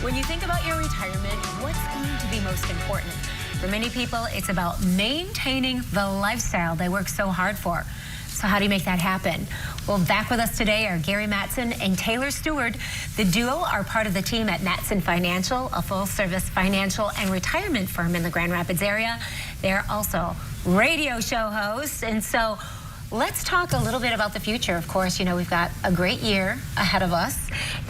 When you think about your retirement, what's going to be most important? For many people, it's about maintaining the lifestyle they work so hard for. So how do you make that happen? Well, back with us today are Gary Mattson and Taylor Steward. The duo are part of the team at Mattson Financial, a full-service financial and retirement firm in the Grand Rapids area. They're also radio show hosts. And so let's talk a little bit about the future. Of course, you know, we've got a great year ahead of us.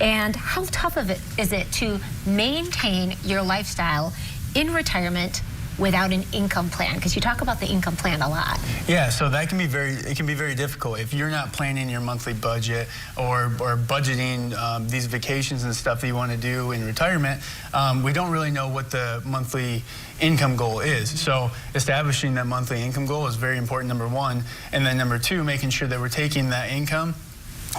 And how tough is it to maintain your lifestyle in retirement without an income plan? Because you talk about the income plan a lot. Yeah, so that can be very difficult if you're not planning your monthly budget or budgeting these vacations and stuff that you want to do in retirement. We don't really know what the monthly income goal is. So establishing that monthly income goal is very important, number one. And then number two, making sure that we're taking that income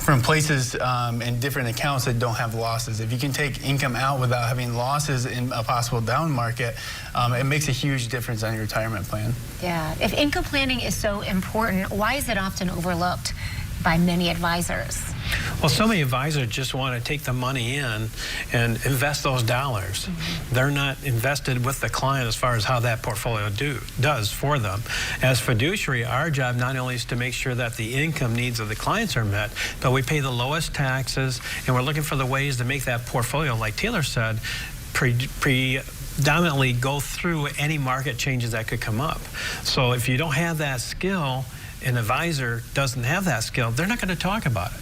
from places and different accounts that don't have losses. If you can take income out without having losses in a possible down market, it makes a huge difference on your retirement plan. Yeah, if income planning is so important, why is it often overlooked by many advisors? Well, so many advisors just want to take the money in and invest those dollars. They're not invested with the client as far as how that portfolio does for them. As fiduciary, our job not only is to make sure that the income needs of the clients are met, but we pay the lowest taxes, and we're looking for the ways to make that portfolio, like Taylor said, predominantly go through any market changes that could come up. So if you don't have that skill, an advisor doesn't have that skill, they're not going to talk about it.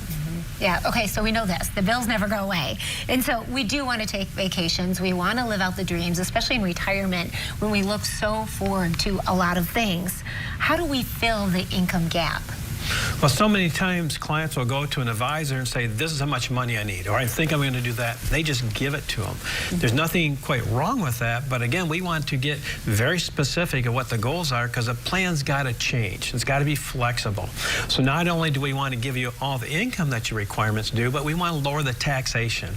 Yeah, okay, so we know this. The bills never go away. And so we do want to take vacations. We want to live out the dreams, especially in retirement, when we look so forward to a lot of things. How do we fill the income gap? Well, so many times clients will go to an advisor and say, this is how much money I need, or I think I'm going to do that. They just give it to them. There's nothing quite wrong with that, but again, we want to get very specific of what the goals are, because a plan's got to change. It's got to be flexible. So not only do we want to give you all the income that your requirements do, but we want to lower the taxation.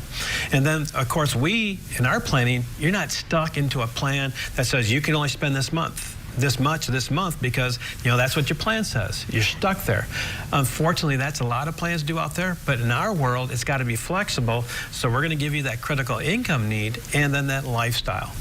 And then, of course, we, in our planning, you're not stuck into a plan that says you can only spend this much this month because, you know, that's what your plan says. You're stuck there. Unfortunately, that's a lot of plans do out there, but in our world, it's got to be flexible. So we're going to give you that critical income need and then that lifestyle.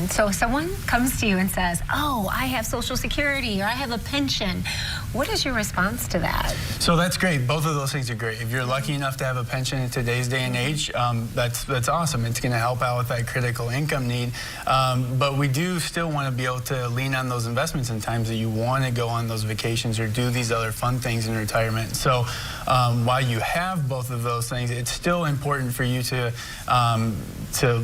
So if someone comes to you and says, oh, I have Social Security or I have a pension, what is your response to that? So that's great. Both of those things are great. If you're lucky enough to have a pension in today's day and age, that's awesome. It's going to help out with that critical income need. But we do still want to be able to lean on those investments in times that you want to go on those vacations or do these other fun things in retirement. So while you have both of those things, it's still important for you to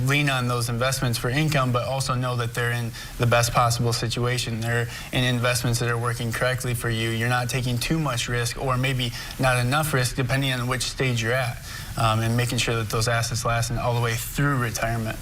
lean on those investments for income, but also know that they're in the best possible situation. They're in investments that are working correctly for you. You're not taking too much risk or maybe not enough risk depending on which stage you're at. And making sure that those assets last all the way through retirement.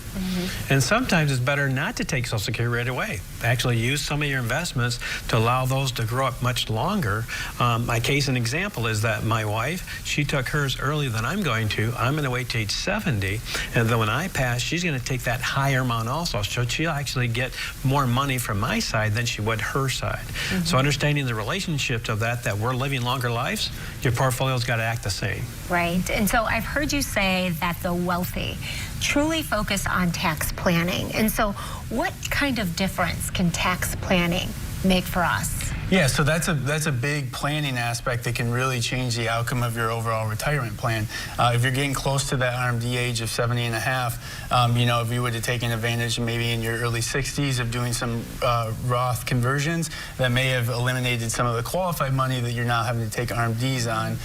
And sometimes it's better not to take Social Security right away. Actually use some of your investments to allow those to grow up much longer. My case and example is that my wife, she took hers earlier than I'm going to. I'm going to wait till age 70, and then when I pass, she's going to take that higher amount also. So she'll actually get more money from my side than she would her side. So understanding the relationship of that we're living longer lives, your portfolio's got to act the same. Right, and so I've heard you say that the wealthy truly focus on tax planning. And so what kind of difference can tax planning make for us? Yeah, so that's a big planning aspect that can really change the outcome of your overall retirement plan. If you're getting close to that RMD age of 70 and a half, you know, if you would have taken advantage maybe in your early 60s of doing some Roth conversions, that may have eliminated some of the qualified money that you're now having to take RMDs on.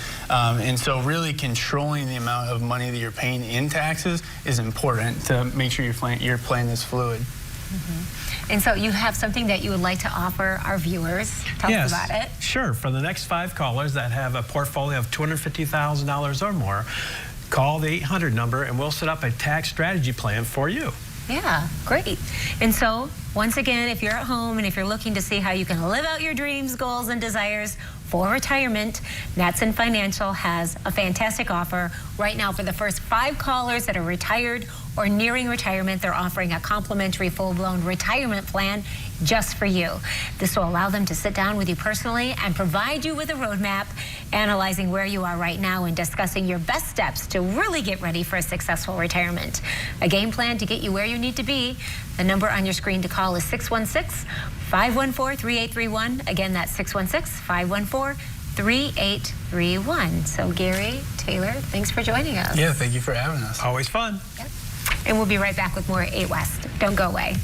And so really controlling the amount of money that you're paying in taxes is important to make sure your plan is fluid. And so you have something that you would like to offer our viewers. Tell us about it. Sure. For the next 5 callers that have a portfolio of $250,000 or more, call the 800 number and we'll set up a tax strategy plan for you. Yeah, great. And so, once again, if you're at home and if you're looking to see how you can live out your dreams, goals, and desires for retirement, Mattson Financial has a fantastic offer right now for the first 5 callers that are retired or nearing retirement. They're offering a complimentary full-blown retirement plan just for you. This will allow them to sit down with you personally and provide you with a roadmap, analyzing where you are right now and discussing your best steps to really get ready for a successful retirement. A game plan to get you where you need to be. The number on your screen to call is 616-514-3831. Again, that's 616-514-3831. So Gary, Taylor, thanks for joining us. Yeah, thank you for having us. Always fun. Yep. And we'll be right back with more 8 West. Don't go away.